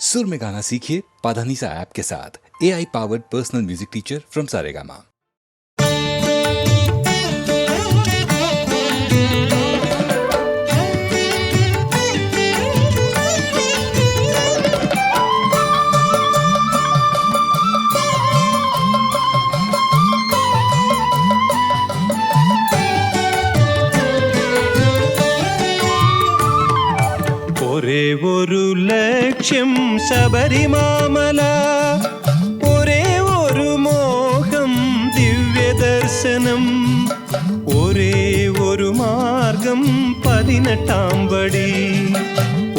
सुर में गाना सीखिए पाधानीसा ऐप के साथ। AI powered personal music teacher from Saregama. ഒരേ ഒരു ലക്ഷ്യം ശബരിമാമല, ഒരേ ഒരു മോഹം ദിവ്യദർശനം, ഒരേ ഒരു മാർഗം 18-ാം പടി,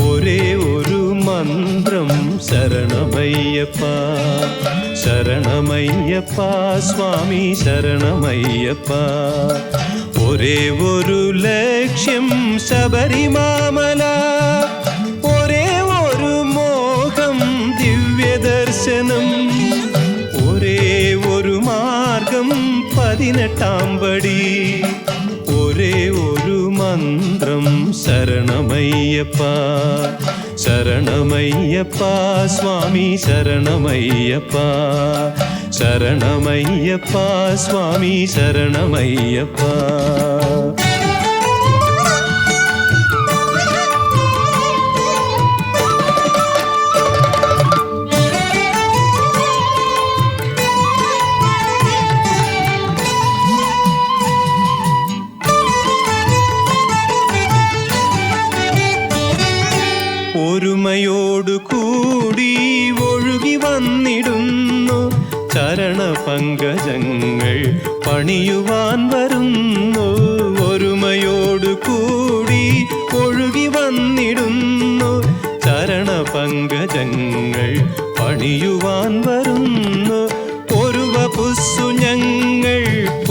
ഒരേ ഒരു മന്ത്രം ശരണമയ്യപ്പ ശരണമയ്യപ്പ സ്വാമി ശരണമയ്യപ്പ. ഒരേ ഒരു ലക്ഷ്യം ശബരിമാമല, ഒരേ ഒരു മോഹം ദിവ്യദർശനം, ഒരേ ഒരു മാർഗം 18-ാം പടി, ഒരേ ഒരു മന്ത്രം ശരണമയ്യപ്പ ശരണമയ്യപ്പ സ്വാമി ശരണമയ്യപ്പ ശരണമയ്യപ്പ സ്വാമി ശരണമയ്യപ്പ. ഒരുമയോടു കൂടി ഒഴുകി വന്നിടുന്നു ചരണപങ്കജങ്ങൾ പണിയുവാൻ വരുന്നു. ഒരുമയോടു കൂടി ഒഴുകി വന്നിടുന്നു ചരണപങ്കജങ്ങൾ പണിയുവാൻ വരുന്നു. ഒരു വപുസ്സു ഞങ്ങൾ,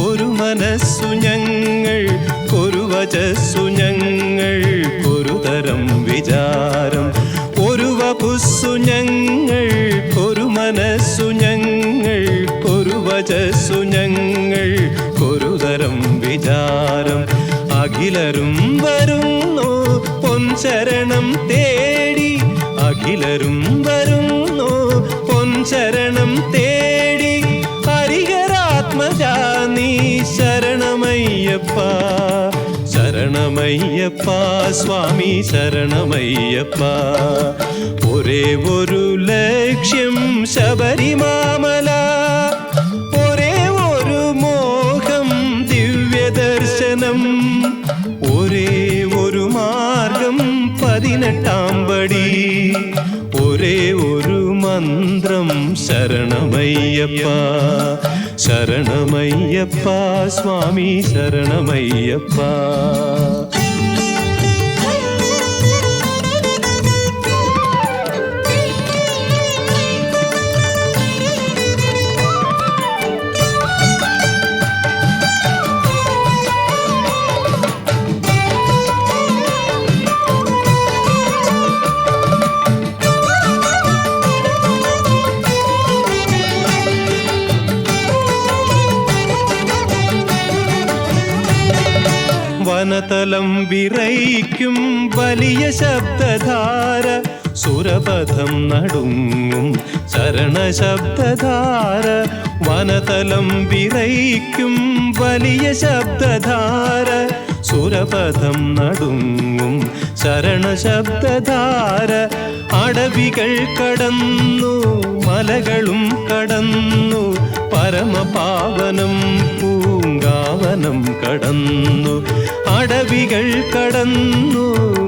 ഒരു മനസ്സു ഞങ്ങൾ, ഒരു വചസ്സു ഞങ്ങൾ, ഒരു തരം വിചാരം. ഒരു വപുസ്സു ഞങ്ങൾ, ഒരു മനസ്സു ഞങ്ങൾ, ഒരു വചസ്സു ഞങ്ങൾ, ഒരു തരം വിചാരം. അഖിലരും വരുന്നു പൊൻശരണം തേടി, അഖിലരും വരുന്നു പൊൻശരണം തേടി. ഹരിഹരാത്മജാ നീ ശരണമയ്യപ്പ ശരണമയ്യപ്പ സ്വാമി ശരണമയ്യപ്പ. ഒരേ ഒരു ലക്ഷ്യം ശബരിമാമല, ഒരേ ഒരു മോഹം ദിവ്യദർശനം, ഒരേ ഒരു മാർഗം 18-ാം പടി, ഒരേ ഒരു മന്ത്രം ശരണമയ്യപ്പ ശരണമയ്യപ്പ സ്വാമി ശരണമയ്യപ്പ. വനതലം വിറയ്ക്കും വലിയ ശബ്ദധാര, സുരപഥം നടുങ്ങും ശരണശബ്ദധാര. വനതലം വിറയ്ക്കും വലിയ ശബ്ദധാര, സുരപഥം നടുങ്ങും ശരണശബ്ദധാര. അടവികൾ കടന്നു മലകളും കടന്നു പരമപാവനം പൂങ്കാവനം കടന്നു. അടവികൾ കടന്നു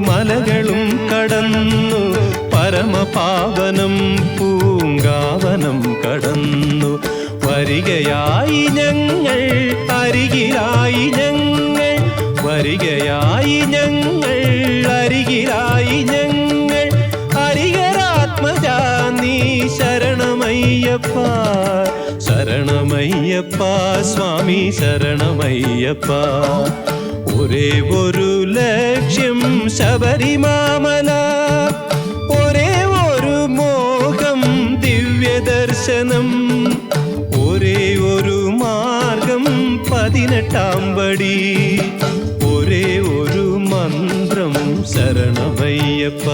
മലകളും കടന്നു പരമപാവനം പൂങ്കാവനം കടന്നു. വരികയായി ഞങ്ങൾ അരികിലായി ഞങ്ങൾ, വരികയായി ഞങ്ങൾ അരികിലായി ഞങ്ങൾ. ഹരിഹരാത്മജാ നീ ശരണമയ്യപ്പ ശരണമയ്യപ്പ സ്വാമി ശരണമയ്യപ്പ. ഒരേ ഒരു ലക്ഷ്യം ശബരിമാമല, ഒരേ ഒരു മോഹം ദിവ്യദർശനം, ഒരേ ഒരു മാർഗം 18-ാം പടി, ഒരേ ഒരു മന്ത്രം ശരണമയ്യപ്പ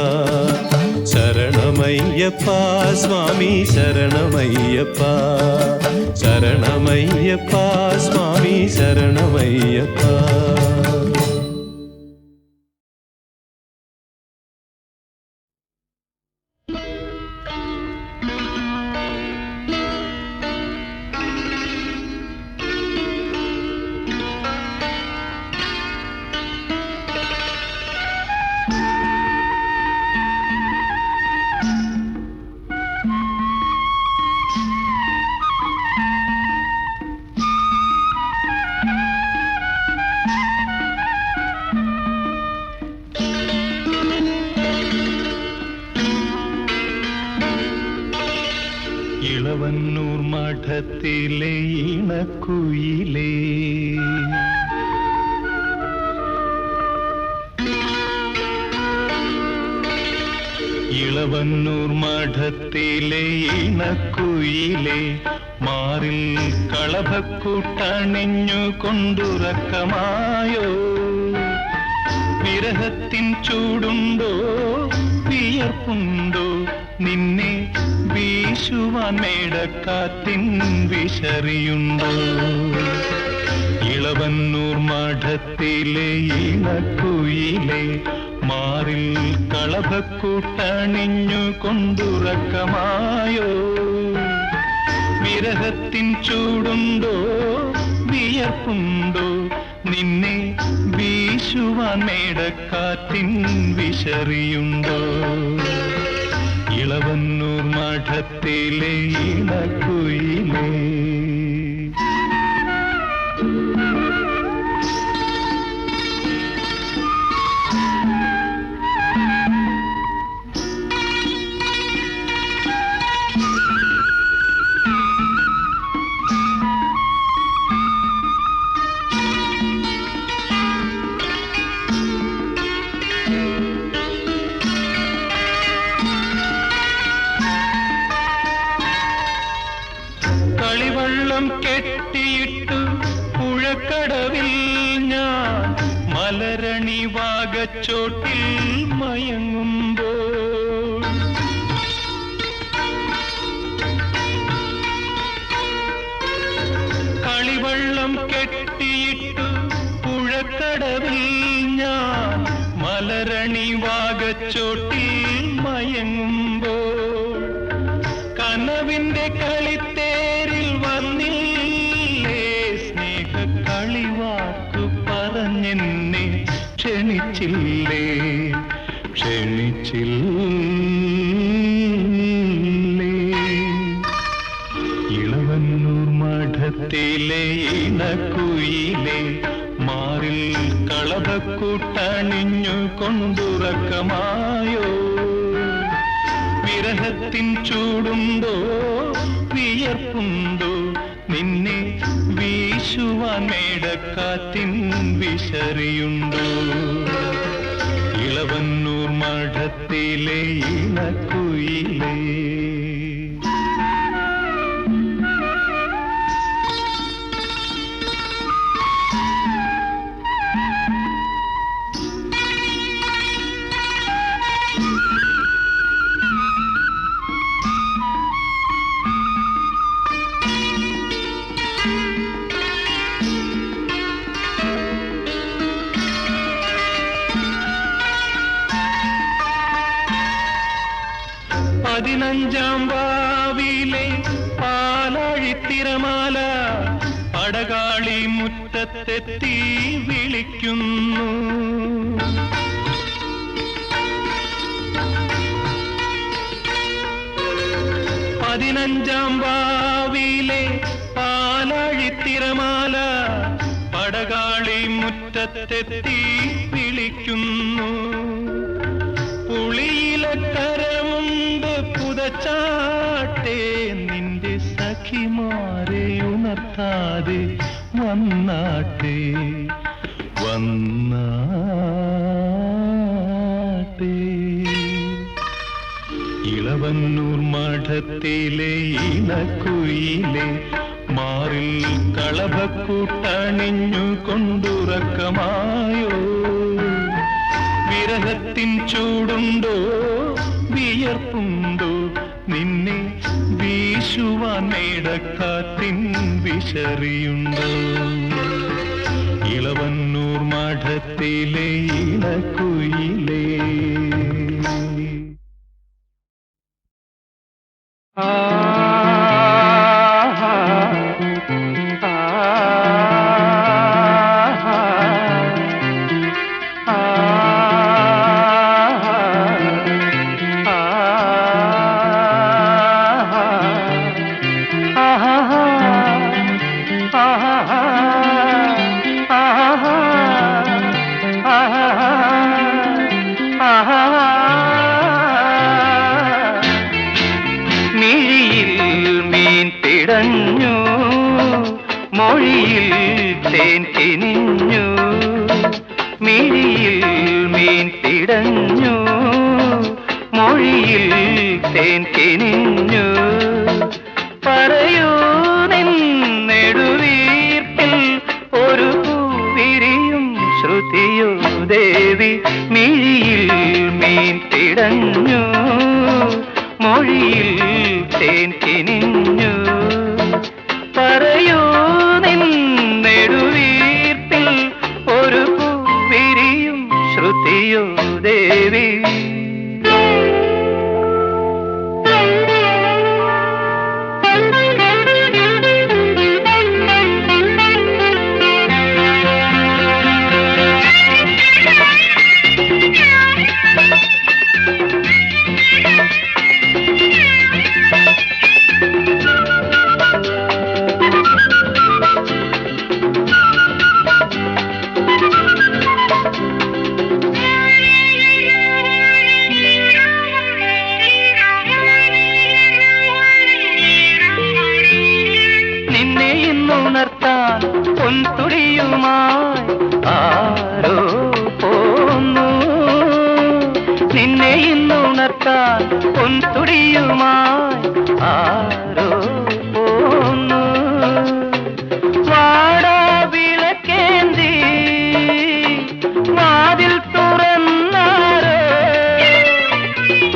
ശരണമയ്യപ്പ സ്വാമി ശരണമയ്യപ്പ ശരണമയ്യപ്പ സ്വാമി ശരണമയ്യപ്പ. ഇളവന്നൂർ മഠത്തിലെ ഇണക്കുയിലേ, ഇളവന്നൂർ മഠത്തിലെ ഇണക്കുയിലേ, മാറിൽ കളഭക്കൂട്ടണിഞ്ഞു കൊണ്ടുറക്കമായോ? വിരഹത്തിൻ ചൂടുണ്ടോ വിയർപ്പുണ്ടോ നിന്നെ വീശുവാൻ മേടക്കാറ്റിൻ വിശറിയുണ്ടോ? ഇളവന്നൂർ മഠത്തിലെ ഇണക്കുയിലേ, മാറിൽ കളഭക്കൂട്ടണിഞ്ഞു കൊണ്ടുറക്കമായോ? വിരഹത്തിൻ ചൂടുണ്ടോ വിയർപ്പുണ്ടോ നിന്നെ വീശുവാൻ മേടക്കാറ്റിൻ വിശറിയുണ്ടോ? ഇളവന്നൂർ മഠത്തിലെ ഇണക്കുയിലേ. കളിവള്ളം കെട്ടിയിട്ടു പുഴക്കടവിൽ ഞാൻ മലരണി വാഗച്ചോട്ടിൽ മയങ്ങുമ്പോൾ, കളിവള്ളം കെട്ടിയിട്ടു പുഴക്കടവിൽ ഞാൻ മലരണി വാഗച്ചോട്ടിൽ മയങ്ങുമ്പോൾ, കനവിന്റെ കളിത്തേരിൽ വന്നില്ലേ സ്നേഹ കളിവാക്കു പറഞ്ഞെന്നെ ക്ഷണിച്ചില്ലേ ക്ഷണിച്ചില്ലേ? ഇളവന്നൂർ മഠത്തിലെ ഇണക്കുയിലേ, മാറിൽ കളഭക്കൂട്ടണിഞ്ഞു കൊണ്ടുറക്കമായോ? വിരഹത്തിൻ ചൂടുണ്ടോ വിയർപ്പുണ്ടോ നിന്നെ വീശുവാൻ മേടക്കാറ്റിൻ വിശറിയുണ്ടോ? ഇളവന്നൂർ മഠത്തിലെ ഇണക്കുയിലേ. പതിനഞ്ചാം വാവിലെ പാലാഴിത്തിരമാല പടകാളി മുറ്റത്തെത്തി വിളിക്കുന്നു. പതിനഞ്ചാം വാവിലെ പാലാഴിത്തിരമാല പടകാളി മുറ്റത്തെത്തി വിളിക്കുന്നു. പുളിയിലക്കരമുണ്ട് പുതച്ചാട്ടെ നിന്റെ സഖിമാരെ ഉണർത്താതെ വന്നാട്ടെ വന്നാട്ടെ. ഇളവന്നൂർ മഠത്തിലെ ഇണക്കുയിലേ, മാറിൽ കളഭക്കൂട്ടണിഞ്ഞു കൊണ്ടുറക്കമായോ? വിരഹത്തിൻ ചൂടുണ്ടോ വിയർപ്പുണ്ടോ നിന്നെ വീശുവാൻ മേടക്കാറ്റിൻ വിശറിയുണ്ടോ ഇളവന്നൂർ മഠത്തിലെ ഇണക്കുയിലേ മൊഴിയിൽ തേൻ കിനിഞ്ഞു മിഴിയിൽ മീൻ പിടഞ്ഞു മൊഴിയിൽ തേൻ കിനിഞ്ഞു പറയൂ നിൻ നെടുവീർപ്പിൽ ഒരു പൂവിരിയും ശ്രുതിയോ ദേവി മിഴിയിൽ മീൻ പിടഞ്ഞു മൊഴിയിൽ തേൻ കിനിഞ്ഞു പറയൂ നിൻ നെടുവീർപ്പിൽ ഒരു പൂവിരിയും ശ്രുതിയോ ദേവി പൊൻതുടിയുമായി ആരോ പോന്നു നിന്നെ ഇന്നുണർത്താൻ പൊൻതുടിയുമായി ആരോ പോന്നു വാടാ വിളക്കേന്തി വാതിൽ തുറന്നാരോ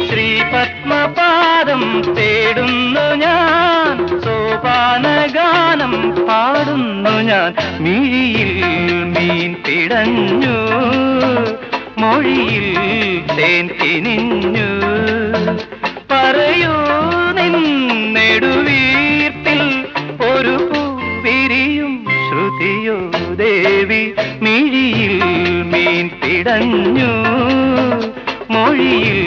ശ്രീപത്മപാദം തേടുന്നു ഞാൻ സോപാനഗാനം പാടുന്നു ഞാൻ മിഴിയിൽ മീൻ പിടഞ്ഞു മൊഴിയിൽ തേൻ കിനിഞ്ഞു പറയൂ നിൻ നെടുവീർപ്പിൽ ഒരു പൂവിരിയും ശ്രുതിയോ ദേവി മിഴിയിൽ മീൻ പിടഞ്ഞു മൊഴിയിൽ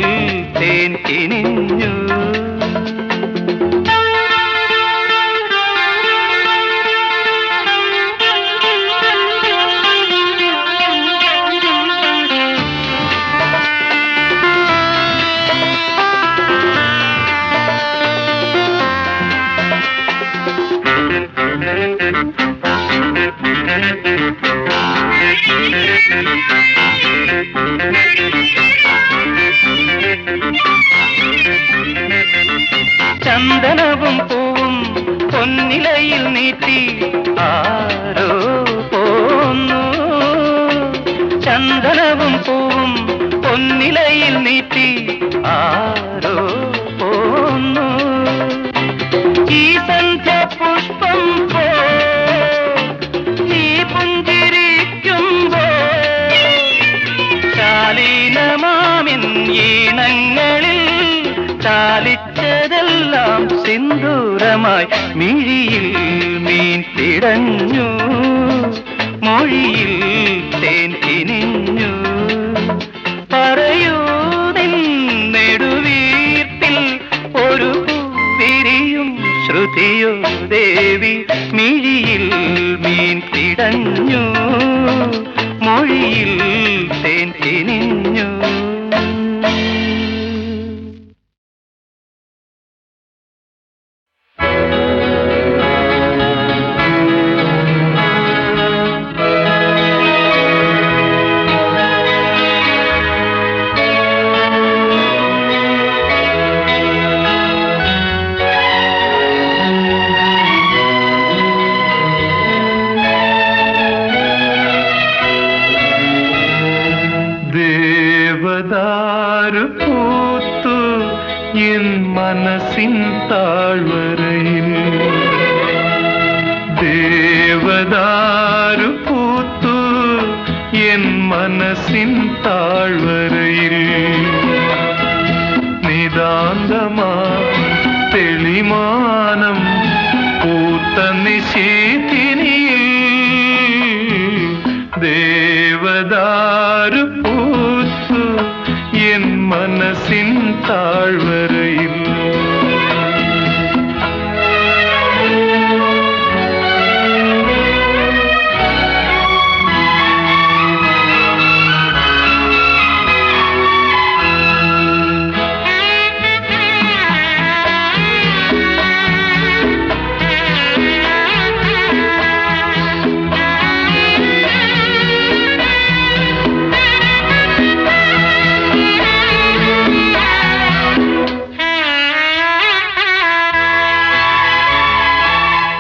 തേൻ കിനിഞ്ഞു ചന്ദനവും പൂവും പൊന്നിലയിൽ നീട്ടി ആരോ പോന്നു ചന്ദനവും പൂവും പൊന്നിലയിൽ നീട്ടി ആരോ പോന്നു ഈ സന്ധ്യ പുഷ്പം പോ നീ പുഞ്ചിരിക്കുമ്പോ ശാലീനമാമിൻ ഈണങ്ങളിൽ ചാലിച്ചതെല്ലാം സിന്ദൂരമായി മിഴിയിൽ മീൻ പിടഞ്ഞു മൊഴിയിൽ തേൻ കിനിഞ്ഞു പറയൂ നിൻ നെടുവീർപ്പിൽ ഒരു പൂവിരിയും ശ്രുതിയോ ദേവി മിഴിയിൽ മീൻ പിടഞ്ഞു മൊഴിയിൽ തേൻ കിനിഞ്ഞു മനസ്സിൻ താഴ്വരയിൽ ദേവദാരു പൂത്തു എൻ മനസ്സിൻ താഴ്വരയിൽ നിതാന്തമാ തെളിമാനം പൂത്ത നിശീതിനിയിൽ ദേവദാരു പൂത്തു എൻ മനസ്സിൻ താഴ്വരയിൽ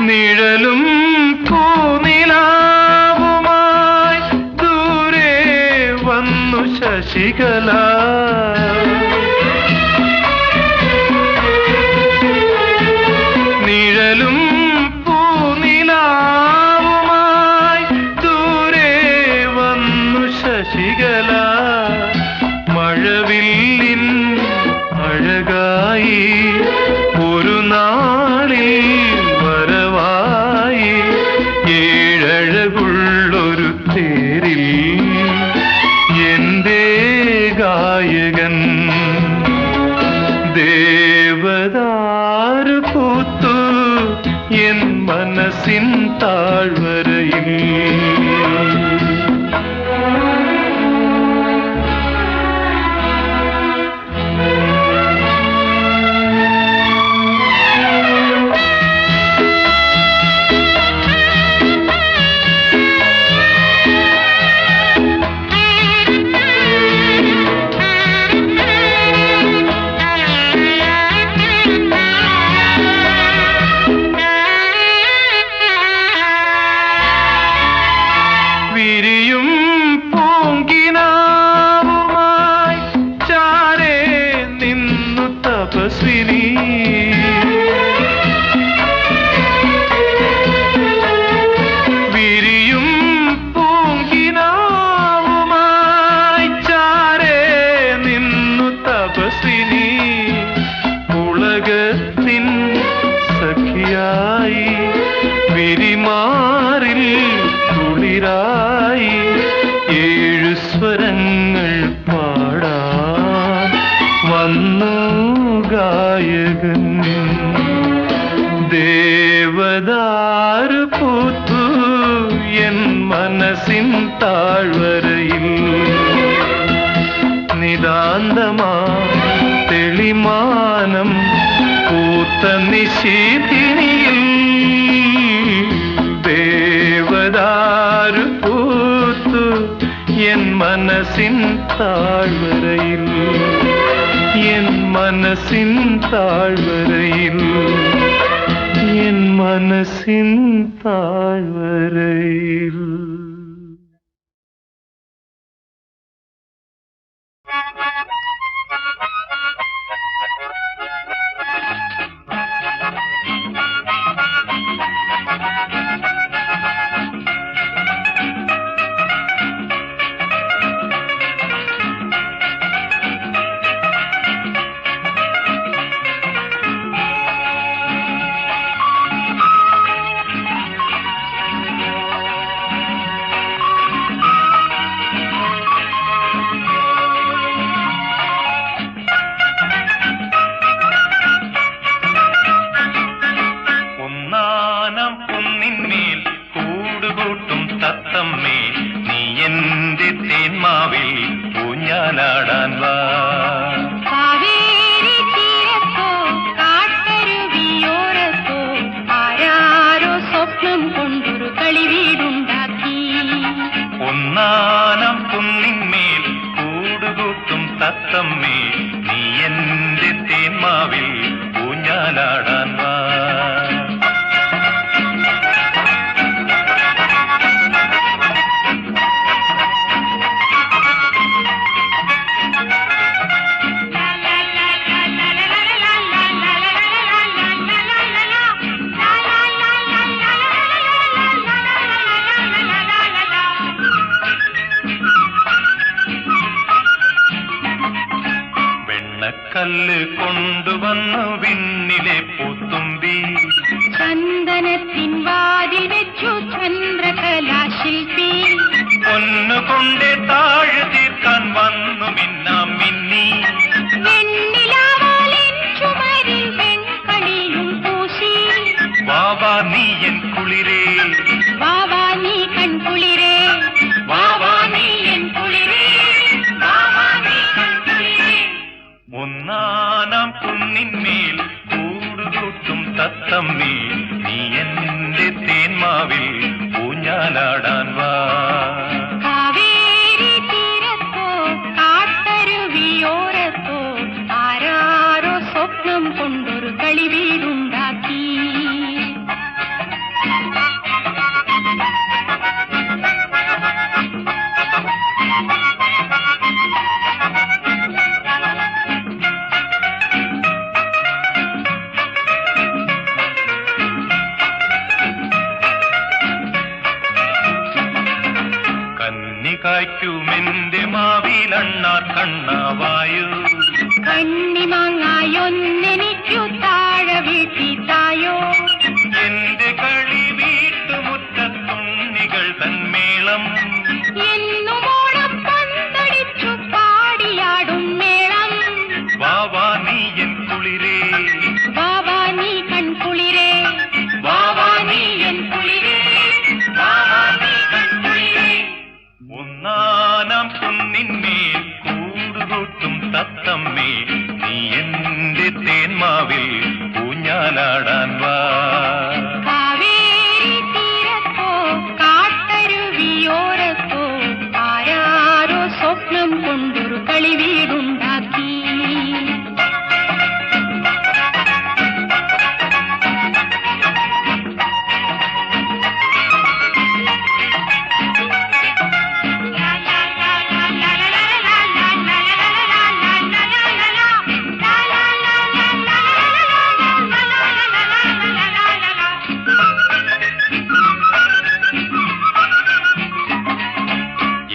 നിഴലും പൂനിലാവുമായി ദൂരെ വന്നു ശശികല നിഴലും പൂനിലാവുമായി ദൂരെ വന്നു ശശികല മഴവില്ലിൻ അഴകായി ഒരു നാളിൽ ഏഴഴകുള്ളൊരു തേരിൽ എന്റെ ഗായകൻ ദേവദാരു പൂത്തു എൻ മനസ്സിൻ താഴ്വരയിൽ വിരിയും പൂങ്കിനാവുമായി ചാരേ നിന്നു തപസ്വിനി വിരിയും പൂങ്കിനാവുമായി ചാരേ നിന്നു തപസ്വിനി ഉലകത്തിൻ സഖിയായി വിരിമാറിൽ കുളിരായി ഏഴു സ്വരങ്ങൾ പാടാൻ വന്നു ഗായകൻ ദേവദാരു പൂത്തു എൻ മനസ്സിൻ താഴ്വരയിൽ നിതാന്തമാ തെളിമാനം പൂത്ത നിശീതിനിയിൽ ദേവദാരു പൂത്തു എൻ മനസ്സിൻ താഴ്വരയിൽ എൻ മനസ്സിൻ താഴ്വരയിൽ എൻ മനസ്സിൻ താഴ്വരയിൽ തത്തമ്മേ നീ എന്റെ തേന്മാവിൽ ഊഞ്ഞാലാടാൻ വാ. വെണ്ണക്കല്ല് കൊണ്ടുവന്നു വിണ്ണിലെ പൂത്തുമ്പി. ചന്ദനത്തിൻ വാതിൽ വെച്ചു ചന്ദ്രകലാശില്പി. പൊന്നുകൊണ്ടേ താഴ് തീർക്കാൻ വന്നു മിന്നാം മിന്നി. വെണ്ണിലാവാലിൻ ചുമരിൽ വെൺകളിയും പൂശി. വാവാ നീ എൻ കുളിരേ, വാവാ നീ കൺകുളിരേ, വാവാ നീ എൻ കുളിരേ, വാവാ നീ കൺകുളിരേ. ഒന്നാനാം കുന്നിന്മേൽ കൂടുകൂട്ടും തത്തമ്മേ, നീ എന്റെ തേന്മാവിൽ ഊഞ്ഞാലാടാൻ വാ. കാവേരി തീരത്തോ കാട്ടരുവിയോരത്തോ ആരാരോ സ്വപ്നം കൊണ്ടൊരു കളി വീടുണ്ടാക്കി. കന്നികായ്ക്കുമെന്റെ മാവിലണ്ണാർ കണ്ണാവായു. കണ്ണിമാങ്ങായൊന്നെനിക്കു താഴെ വീട്ടി തായോ. എന്റെ കളി വീട്ടുമുറ്റത്തുണ്ണികൾ തന്മേളം. എന്നുമോളം പന്തടിച്ചു പാടിയാടും മേളം. വാവാ നീ എൻ കുളിരേ, വാവാ നീ കൺകുളിരേ, വാവാ നീ എൻ കുളിരേ, വാവാ നീ കൺകുളിരേ. ഒന്നാനാം കുന്നിന്മേൽ കൂടുകൂട്ടും തത്തമ്മേ, നീ എന്റെ തേന്മാവിൽ ഊഞ്ഞാലാടാൻ വാ. കാവേരി തീരത്തോ കാട്ടരുവിയോരത്തോ ആരാരോ സ്വപ്നം കൊണ്ടൊരു കളി വീടുണ്ടാക്കി.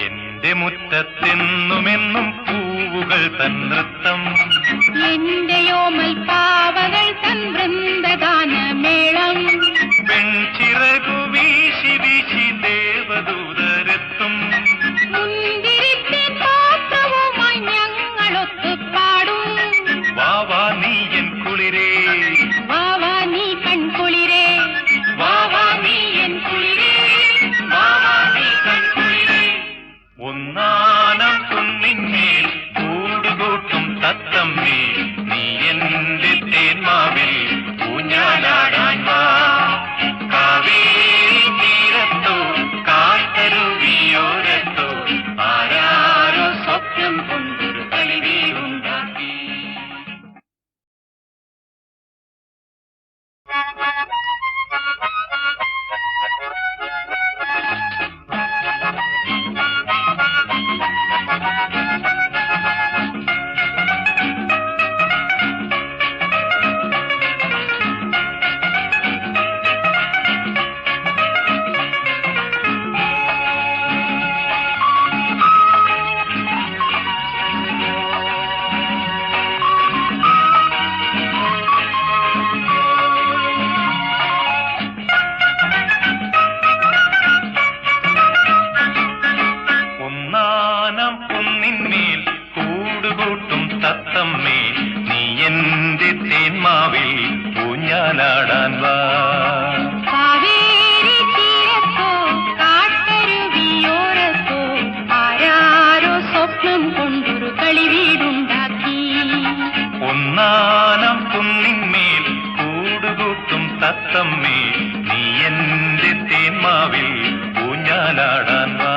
എന്റെ മുറ്റത്തെന്നുമെന്നും പൂവുകൾ തൻ നൃത്തം. എന്റെയോമൽ പാവകൾ തൻ വൃന്ദഗാനമേളം. പെൺചിറകു വീശി വീശി ദേവദൂതരെത്തും. മുന്തിരിത്തിൻ പാത്രവുമായി ഞങ്ങളൊത്ത് പാടും. വാവാ നീ എൻ കുളിരേ, വാവാ നീ കൺകുളിരേ, വാവാ നീ എൻ കുളിരേ, വാവാ നീ കൺകുളിരേ. ഒന്നാനം കുന്നിന്മേൽ കൂടുകൂട്ടും തത്തമ്മേ, നീ എന്റെ തേന്മാവിൽ ഊഞ്ഞാലാടാൻ വാ. കാവേരി തീരത്തോ കാട്ടരുവിയോരത്തോ ആരാരോ സ്വപ്നം കൊണ്ടൊരു കളി വീടുണ്ടാക്കി. ഒന്നാനം കുന്നിന്മേൽ കൂടുകൂട്ടും തത്തമ്മേ, നീ എന്റെ തേന്മാവിൽ ഊഞ്ഞാലാടാൻ വാ. കാവേരി തീരത്തോ കാട്ടരുവിയോരത്തോ ആരാരോ സ്വപ്നം കൊണ്ടൊരു കളി വീടുണ്ടാക്കി. ഒന്നാനം കുന്നിന്മേൽ കൂടുകൂട്ടും തത്തമ്മേ, നീ എന്റെ തേന്മാവിൽ ഊഞ്ഞാലാടാൻ വാ.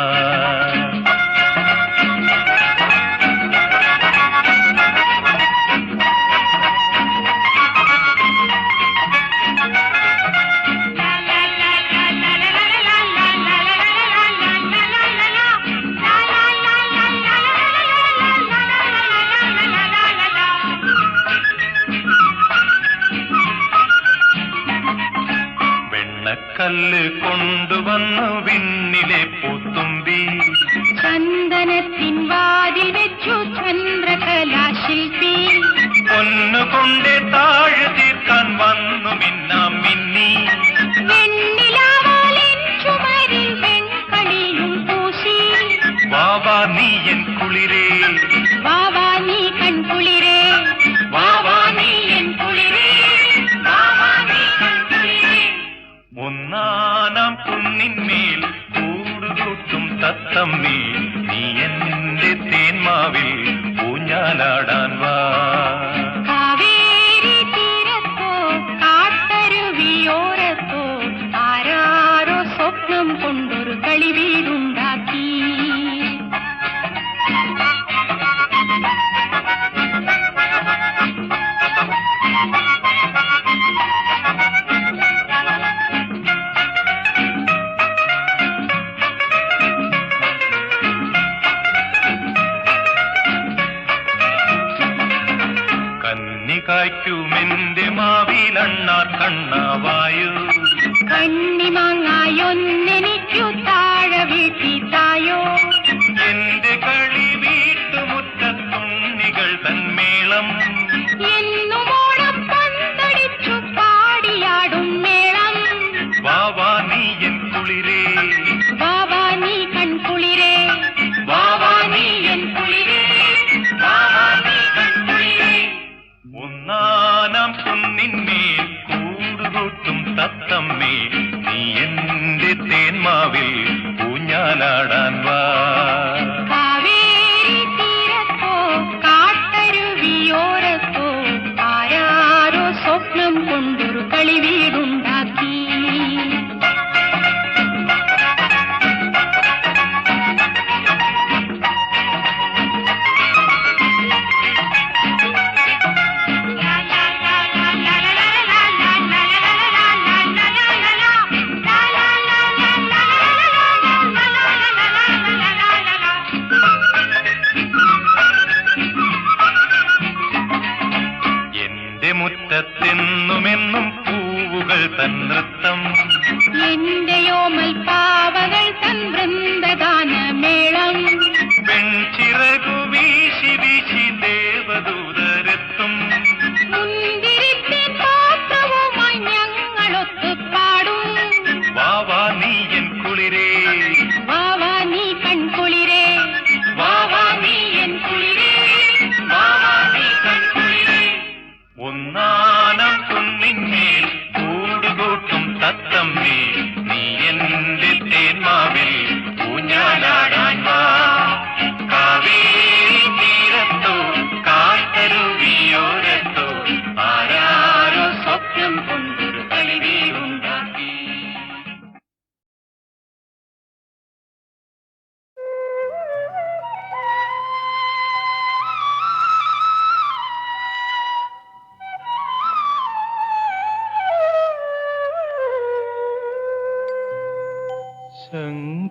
വെണ്ണക്കല്ല് കൊണ്ടുവന്നു വിണ്ണിലെ പൂത്തുമ്പി. ചന്ദനത്തിൻ വാതിൽ വെച്ചു ചന്ദ്രകലാശില്പി. പൊന്നുകൊണ്ടേ താഴ് തീർക്കാൻ വന്നു മിന്നാം മിന്നി. വെണ്ണിലാവാലിൻ ചുമരിൽ വെൺകളിയും പൂശി. വാവാ നീ എൻ കുളിരേ, വാവാ നീ കൺകുളിരേ, വാവാ നീ എൻ കുളിരേ, വാവാ നീ കൺകുളിരേ. ഒന്നാനാം കുന്നിന്മേൽ കൂടുകൂട്ടും തത്തമ്മേ, നീ എന്റെ തേന്മാവിൽ ഊഞ്ഞാലാടാൻ വാ. കാവേരി തീരത്തോ കാട്ടരുവിയോരത്തോ ആരാരോ സ്വപ്നം കൊണ്ടൊരു കളിവീടുണ്ടാക്കി. കായ്ക്കുമെന്റെ മാവിലണ്ണാർ കണ്ണാവായു. കണ്ണിമാങ്ങായൊന്നെനിക്കു താഴെ വീട്ടിത്തായോ. എന്റെ കളി വീട്ടുമുറ്റത്തുണ്ണികൾ തന്മേളം. എന്നുമോണം പന്തടിച്ചു പാടിയാടും മേളം. വാവാ നീ എൻ കുളിരേ, വാവാ നീ കൺകുളിരേ, വാവാ നീ എൻ കുളിരേ, വാവാ നീ കൺകുളിരേ. ഒന്നാനാം കുന്നിന്മേൽ കൂടുകൂട്ടും തത്തമ്മേ, നീ എന്റെ തേന്മാവിൽ ഊഞ്ഞാലാടാൻ വാ. കാവേരി തീരത്തോ കാട്ടരുവിയോരത്തോ ആരാരോ സ്വപ്നം കൊണ്ടൊരു കളിവീടുണ്ടാക്കി. മുറ്റത്തെന്നുമെന്നും പൂവുകൾ തൻ നൃത്തം. എന്റെയോമൽ പാവകൾ തൻ വൃന്ദഗാനമേളം. വെൺചിറകു വീശി വീശി ദേവദൂതരെത്തും. മുന്തിരിത്തെ പാത്രവുമായി ഞങ്ങളൊത്ത് പാടും. വാവാ നീ എൻ കുളിരേ, വാവാ നീ കൺകുളിരേ, വാവാ നീ എൻ കുളിരേ, വാവാ നീ കൺകുളിരേ. ഒന്നാനം കുന്നിന്മേൽ കൂടുകൂട്ടും തത്തമ്മേ, നീ എന്റെ തേന്മാവിൽ ഊഞ്ഞാലാടാൻ വാ. കാവേരി തീരത്തോ കാട്ടരുവിയോരത്തോ ആരാരോ സ്വപ്നം കൊണ്ടൊരു കളിവീടുണ്ടാക്കി.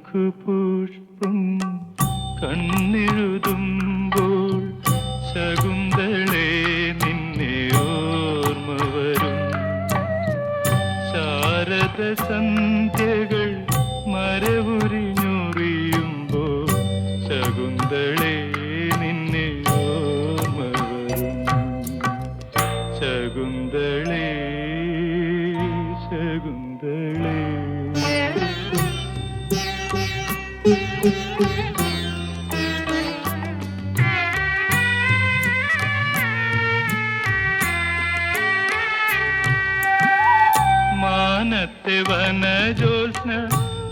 ശംഖുപുഷ്പം കണ്ണെഴുതുമ്പോൾ ശകുന്തളേ നിന്നെ ഓർമ്മ വരും. ശാരദ സന്ധ്യകൾ മരവുരിഞ്ഞൊറിയുമ്പോൾ ശകുന്തളേ നിന്നെ ഓർമ്മ വരും. ശകുന്തളേ ശകുന്തളേ. മാനത്തെ വനജോത്സ്ന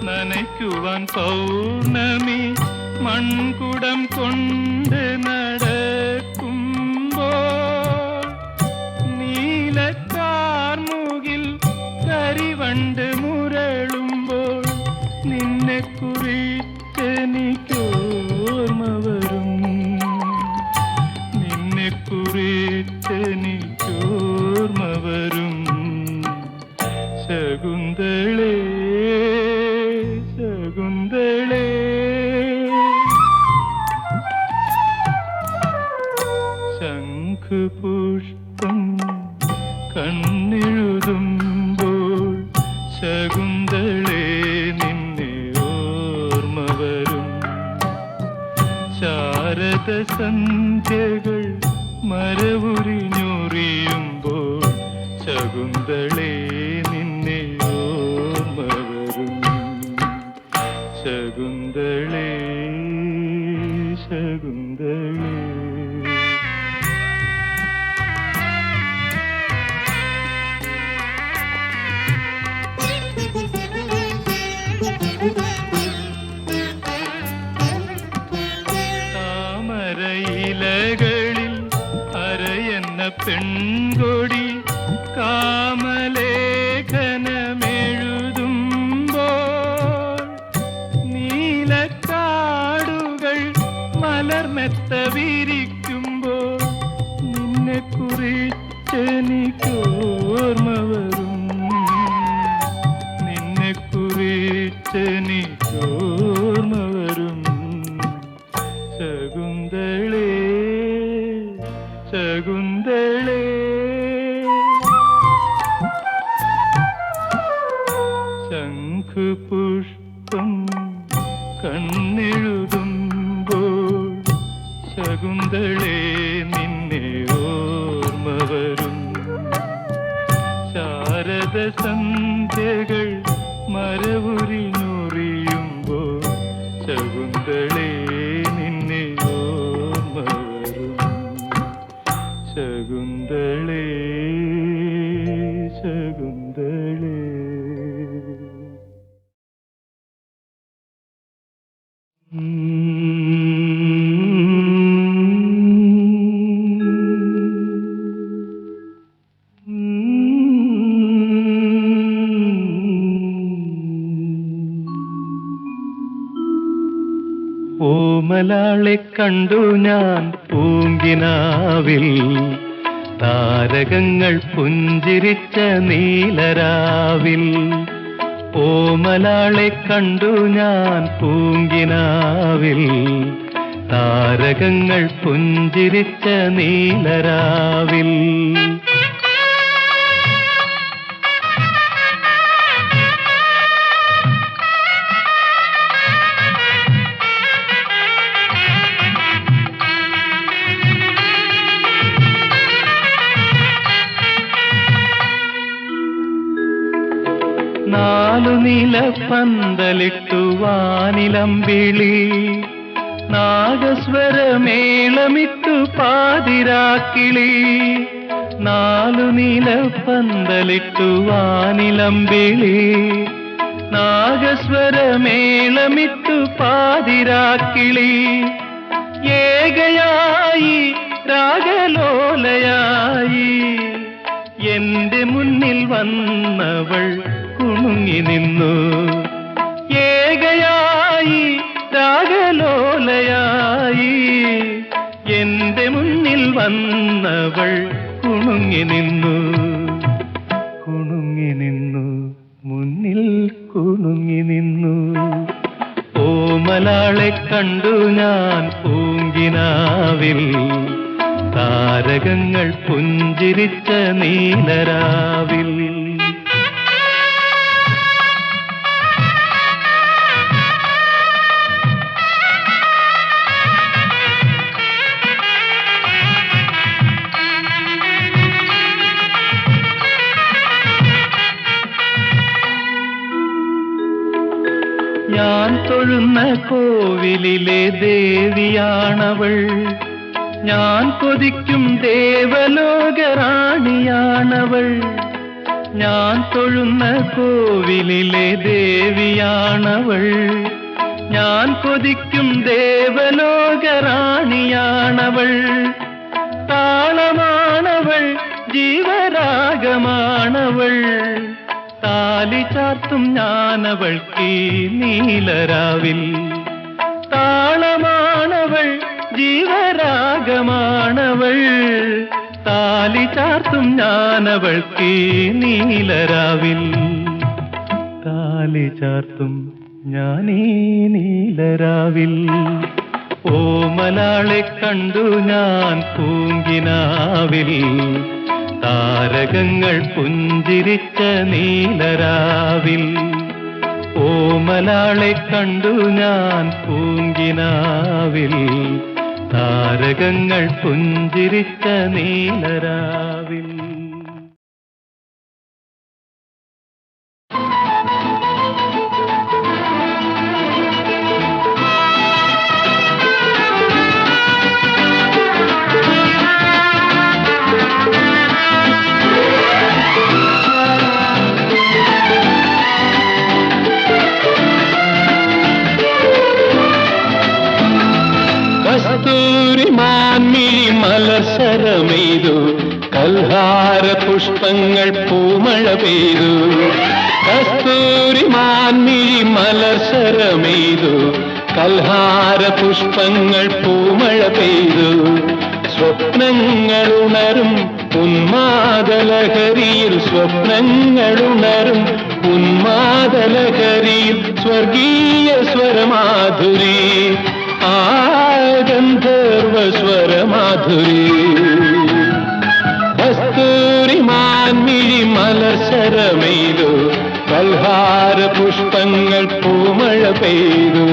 നനയ്ക്കുവാൻ പൗർണമി മൺകുടം കൊണ്ട് നടക്കുമ്പോൾ നീലക്കാർമുകിൽ കരിവണ്ട് മുരളുമ്പോൾ നിന്നെ കുറിച്ചെനിക്കോർമ്മ വരും. നിന്നെ കുറിച്ചെനിക്കോർമ്മ വരും. ശകുന്തളേ ശകുന്തളേ. ശംഖുപുഷ്പം കണ്ണെഴുതുമ്പോൾ ശകുന്തളേ നിന്നെ ഓർമ്മ വരും. ശാരദ സന്ധ്യകൾ മരവുരിഞ്ഞു ശകുന്തളേ നിന്നെ ഓർമ്മ വരും ശകുന്തളേ ശകുന്തളേ താമരയിലകളിൽ അരയെന്ന പെൺകൊടി കാമലേഖനമെഴുതുമ്പോൾ നീലക്കാടുകൾ മലർമെത്ത വിരിക്കുമ്പോൾ നിന്നെ കുറിച്ചെനിക്കോർമ്മ വരും നിന്നെ കുറിച്ചെനിക്കോർമ്മ വരും ശകുന്തളേ ശകുന്തളേ ശംഖുപുഷ്പം കണ്ണെഴുതുമ്പോൾ ശകുന്തളേ നിന്നെ ഓർമ്മ വരും ശാരദ സന്ധ്യകൾ മരവുരിഞ്ഞൊറിയുമ്പോൾ ശകുന്തളേ നിന്നെ ഓർമ്മ വരും ശകുന്തളേ ശകുന്തളേ ഓമലാളെ കണ്ടു ഞാൻ പൂങ്കിനാവിൽ താരകങ്ങൾ പുഞ്ചിരിച്ച നീലരാവിൽ ഓമലാളെ കണ്ടു ഞാൻ പൂങ്കിനാവിൽ താരകങ്ങൾ പുഞ്ചിരിച്ച നീലരാവിൽ നാലു നില പന്തലിട്ടു വാനിലമ്പിളി നാഗസ്വരമേളമിട്ടു പാതിരാക്കിളി നാലു നില പന്തലിട്ടു വാനിലമ്പിളി നാഗസ്വരമേളമിട്ടു പാതിരാക്കിളി ഏകയായി രാഗലോലയായി എന്റെ മുന്നിൽ വന്നവൾ കുണുങ്ങി നിന്നു ഏകയായി രാഗലോലയായി എന്റെ മുന്നിൽ വന്നവൾ കുണുങ്ങി നിന്നു മുന്നിൽ കുണുങ്ങി നിന്നു ഓമലാളെ കണ്ടു ഞാൻ പൂങ്കിനാവിൽ താരകങ്ങൾ പുഞ്ചിരിച്ച നീലരാവിൽ ഞാൻ തൊഴുന്ന കോവിലിലെ ദേവിയാണവൾ ഞാൻ കൊതിക്കും ദേവലോകറാണിയാണവൾ ഞാൻ തൊഴുന്ന കോവിലിലെ ദേവിയാണവൾ ഞാൻ കൊതിക്കും ദേവലോകറാണിയാണവൾ താളമാണവൾ ജീവരാഗമാണവൾ താലി ചാർത്തും ഞാനവൾക്കീ നീലരാവിൽ താളമാണവൾ ജീവരാഗമാണവൾ താലി ചാർത്തും ഞാനവൾക്കീ നീലരാവിൽ താലി ചാർത്തും ഞാനീ നീലരാവിൽ ഓമലാളെ കണ്ടു ഞാൻ പൂങ്കിനാവിൽ താരകങ്ങൾ പുഞ്ചിരിച്ച നീലരാവിൽ ഓമലാളെ കണ്ടു ഞാൻ പൂങ്കിനാവിൽ താരകങ്ങൾ പുഞ്ചിരിച്ച നീലരാവിൽ മാൻമിഴി മലർസരമെയ്തു കൽഹാര പുഷ്പങ്ങൾ പൂമഴ പെയ്തു കസ്തൂരി മാൻമിഴി മലർസരമെയ്തു കൽഹാര പുഷ്പങ്ങൾ പൂമഴ പെയ്തു സ്വപ്നങ്ങളുണരും ഉന്മാദലഹരിയിൽ സ്വപ്നങ്ങളുണരും ഉന്മാദലഹരിയിൽ സ്വർഗീയ സ്വരമാധുരി ആ ഗന്ധർവ സ്വരമാധുരി കസ്തൂരി മാൻമിഴി മലർസരമെയ്തു കൽഹാര പുഷ്പങ്ങൾ പൂമഴ പെയ്തു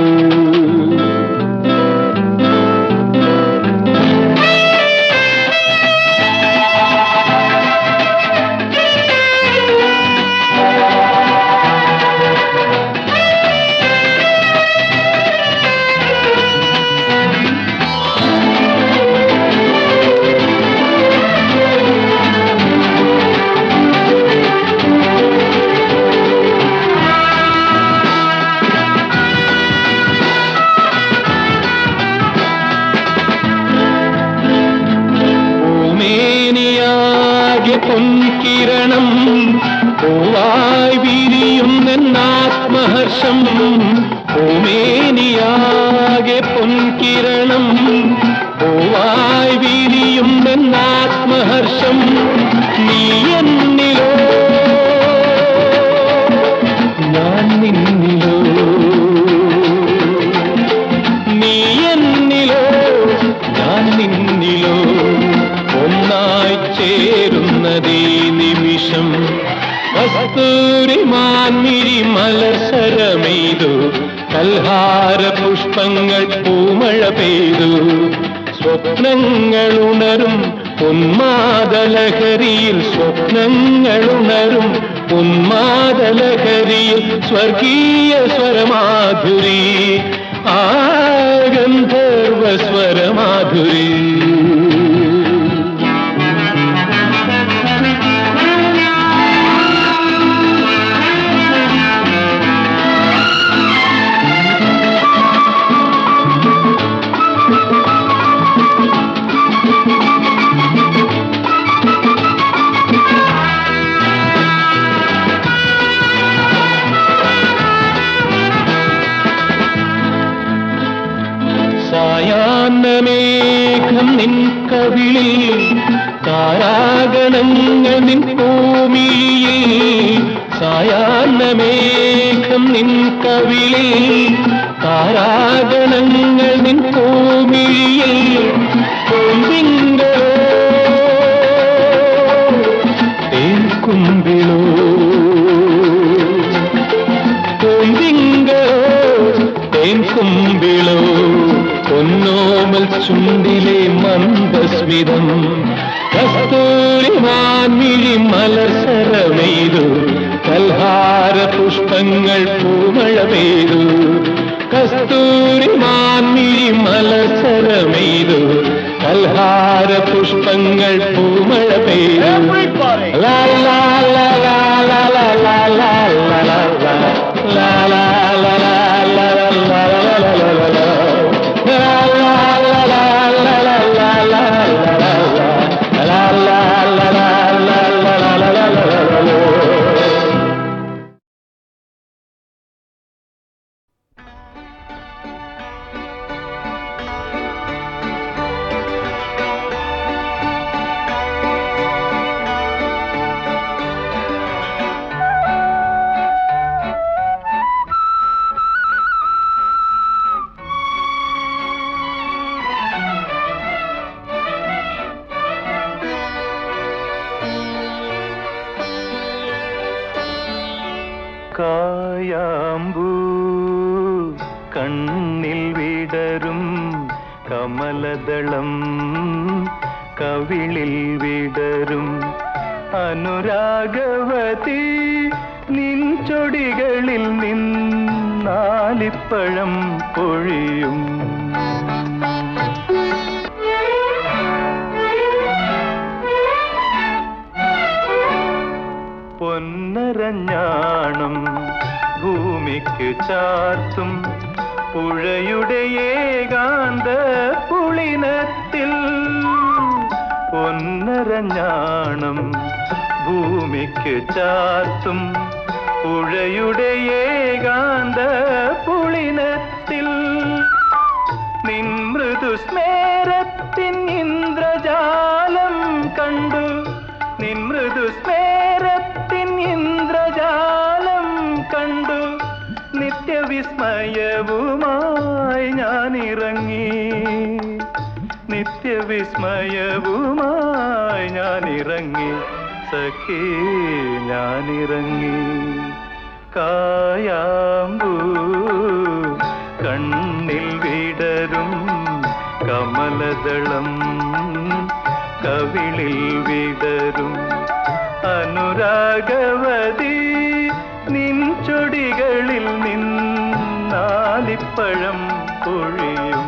പൊൻകിരണം പൂവായി വിരിയുന്നാത്മഹർഷം പൂമേനിയാകെ പൊൻകിരണം പൂവായി വിരിയുന്നാത്മഹർഷം നീ എന്നിലോ ഞാൻ നിന്നിലോ നീ എന്നിലോ ഞാൻ നിന്നിലോ ഒന്നായി ചേരുന്നതീ നിമിഷം കസ്തൂരി മാൻമിഴി മലർസരമെയ്തു കൽഹാര പുഷ്പങ്ങൾ പൂമഴ പെയ്തു സ്വപ്നങ്ങളുണരും ഉന്മാദലഹരിയിൽ സ്വപ്നങ്ങളുണരും ഉന്മാദലഹരിയിൽ സ്വർഗീയ സ്വരമാധുരി ആ ഗന്ധർവ സ്വരമാധുരി സായാഹ്നമേഘം നിൻ കവിളിൽ താരാഗണങ്ങൾ നിൻ ഭൂമിയിൽ സായാഹ്നമേഘം നിൻ കവിളിൽ താരാഗണങ്ങൾ നിൻ ഭൂമിയിൽ കൊമ്പിങ്കോ തേൻകുമ്പിളോ കൊമ്പിങ്കോ തേൻകുമ്പിളോ പൊന്നോമൽ ചുണ്ടിലെ മന്ദസ്മിതം കസ്തൂരി മാൻമിഴി മലർസരമെയ്തു കൽഹാര പുഷ്പങ്ങൾ പൂമഴ പെയ്തു കസ്തൂരി മാൻമിഴി മലർസരമെയ്തു കൽഹാര പുഷ്പങ്ങൾ പൂമഴ പെയ്തു ലാ ലാ ലാ ലാ ലാ ലാ ലാ ലാ ലാ ലാ ലാ ലാ കായാമ്പൂ കണ്ണിൽ വിടരും കമലദളം കവിളിൽ വിടരും അനുരാഗവതി നിൻ ചൊടികളിൽ നിന്നാലിപ്പഴം പൊഴിയും പൊന്നരഞ്ഞാണം ഭൂമിക്ക് ചാർത്തും പുഴയുടെ ഏകാന്ത പുളിനത്തിൽ പൊന്നരഞ്ഞാണം ഭൂമിക്ക് ചാർത്തും പുഴയുടെ ഏകാന്ത പുളിനത്തിൽ നിൻ മൃദുസ്മേരത്തിൻ ഇന്ദ്രജാലം കണ്ടു നിൻ മൃദുസ്മേരത്തിൻ ഇന്ദ്രജാലം കണ്ടു നിത്യവിസ്മയവുമായി ഞാനിറങ്ങി നിത്യവിസ്മയവുമായി ഞാനിറങ്ങി സഖി ഞാനിറങ്ങി കായാമ്പൂ കണ്ണിൽ വിടരും കമലദളം കവിളിൽ വിടരും അനുരാഗവതി നിൻ ചൊടികളിൽ നിന്നാലിപ്പഴം പൊഴിയും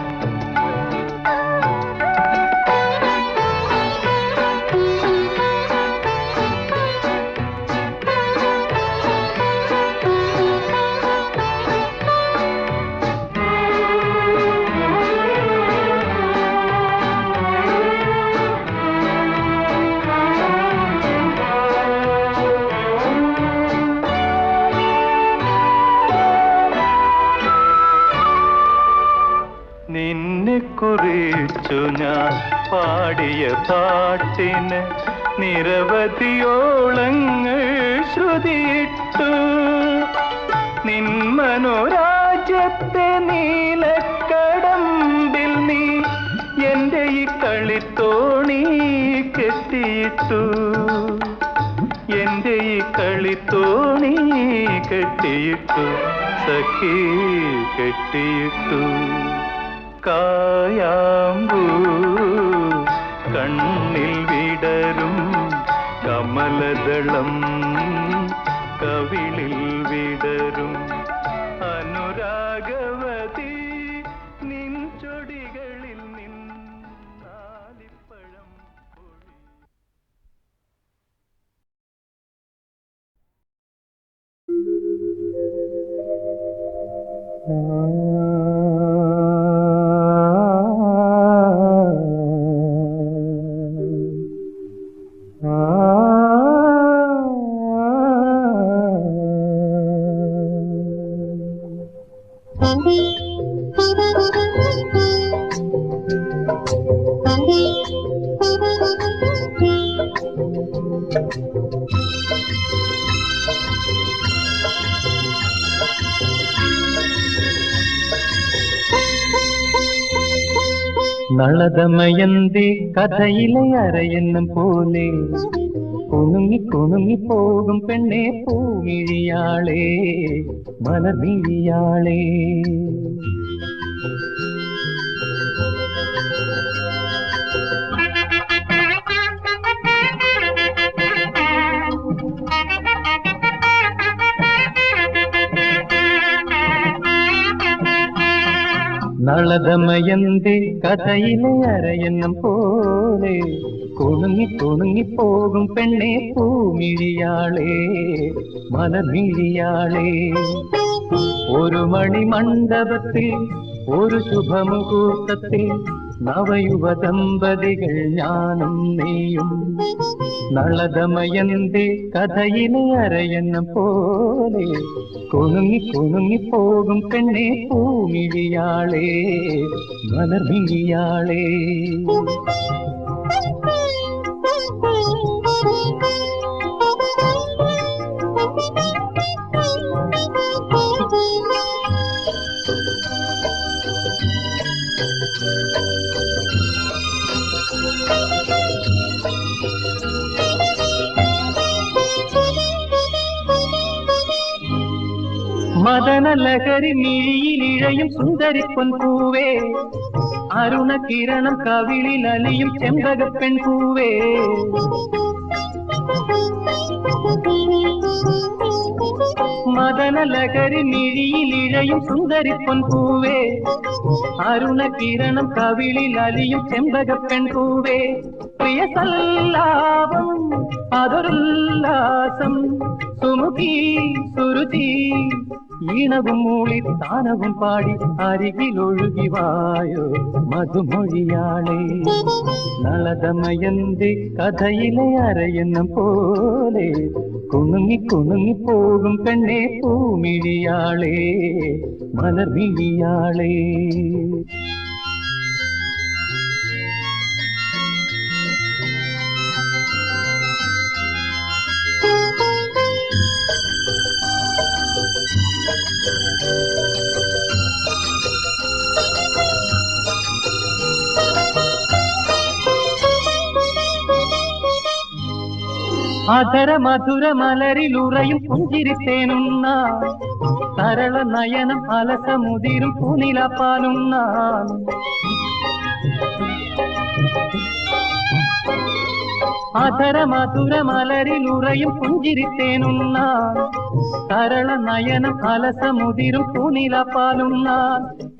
കുറിച്ചു ഞാൻ പാടിയ പാട്ടിന് നിരവധിയോളങ്ങൾ ശ്രുതിയിട്ടു നിൻ മനോരാജ്യത്തെ നീലക്കടമ്പിൽ നീ എൻ്റെ ഈ കളിത്തോണി കെട്ടിയിട്ടു എൻ്റെ ഈ കളിത്തോണി കെട്ടിയിട്ടു സഖി കെട്ടിയിട്ടു കായാമ്പൂ കണ്ണിൽ വിടരും കമലദളം കവിളിൽ വിടരും അനുരാഗവതി നിൻ ചൊടികളിൽ നിന്നാലിപ്പഴം പൊഴി നളദമയന്തി കഥയിലെ അരയെന്നും പോലെ കുണുങ്ങി കുണുങ്ങി പോകും പെണ്ണെ പൂമിഴിയാളെ മലർമിഴിയാളെ നളദമയന്തി കഥയിലെ അരയെന്നും പോലെ കുണുങ്ങി കുണുങ്ങി പോകും പെണ്ണെ പൂമിഴിയാളെ മലർമിഴിയാളെ ഒരു മണിമണ്ഡപത്തിൽ ഒരു ശുഭമുഹൂർത്തത്തിൽ നവയുവ ദമ്പതികൾ ഞാനും നീയും നളദമയന്തി കഥയിലെ അരയെന്നും പോലെ കുണുങ്ങി കുണുങ്ങി പോകും പെണ്ണെ പൂമിഴിയാളെ മലർമിഴിയാളെ മദനലഹരി മിഴിയിലിഴയും സുന്ദരിപ്പൊൻ പൂവേ അരുണകിരണം കവിളിൽ അലിയും ചെമ്പകപ്പെൺ പൂവേ മദനലഹരി മിഴിയിലിഴയും സുന്ദരിപ്പൊൻ പൂവേ അരുണകിരണം കവിളിൽ അലിയും ചെമ്പകപ്പെൺ പൂവേ പ്രിയ സല്ലാപം അതൊരുല്ലാസം സുമുഖി സുരുചി ഈണവും മൂളി താനവും പാടി അരികിലൊഴുകി വായോ മധുമൊഴിയാളെ നളദമയന്തി കഥയിലെ അരയെന്നും പോലെ കുണുങ്ങി കുണുങ്ങി പോകും പെണ്ണെ പൂമിഴിയാളെ മലർമിഴിയാളെ അധര മധുര മലരിലുറയും പുഞ്ചിരിത്തേനുന്ന സരള നയനം അലസമുതിരും പൂനിലപ്പാലുന്ന അധര മധുര മലരിലുറയും പുഞ്ചിരിത്തേനുന്ന സരള നയനം അലസമുതിരും പൂനിലപ്പാലുന്ന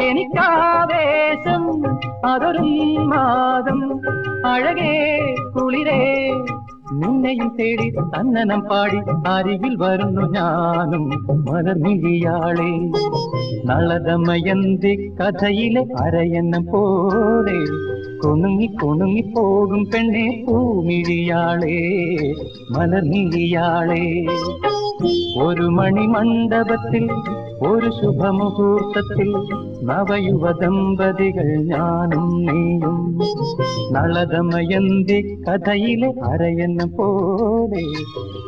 എനിക്കാവേശം അതൊരു മാതം അഴകേ കുളിരേ നിന്നെയും തേടി തന്നനം പാടി അരികിൽ വരുന്നു ഞാനും മലർമിഴിയാളെ നളദമയന്തി കഥയിലെ അരയെന്നും പോലെ കുണുങ്ങി കുണുങ്ങി പോകും പെണ്ണെ പൂമിഴിയാളെ മലർമിഴിയാളെ ഒരു മണിമണ്ഡപത്തിൽ ഒരു ശുഭമുഹൂർത്തത്തിൽ നവയുവ ദമ്പതികൾ ഞാനും നീയും നളദമയന്തി കഥയിലെ അരയെന്നും പോലെ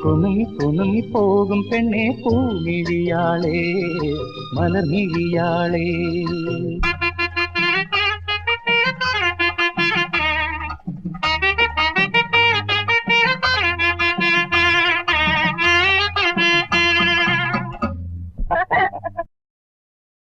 കുണുങ്ങി കുണുങ്ങി പോകും പെണ്ണെ പൂമിഴിയാളെ മലർമിഴിയാളെ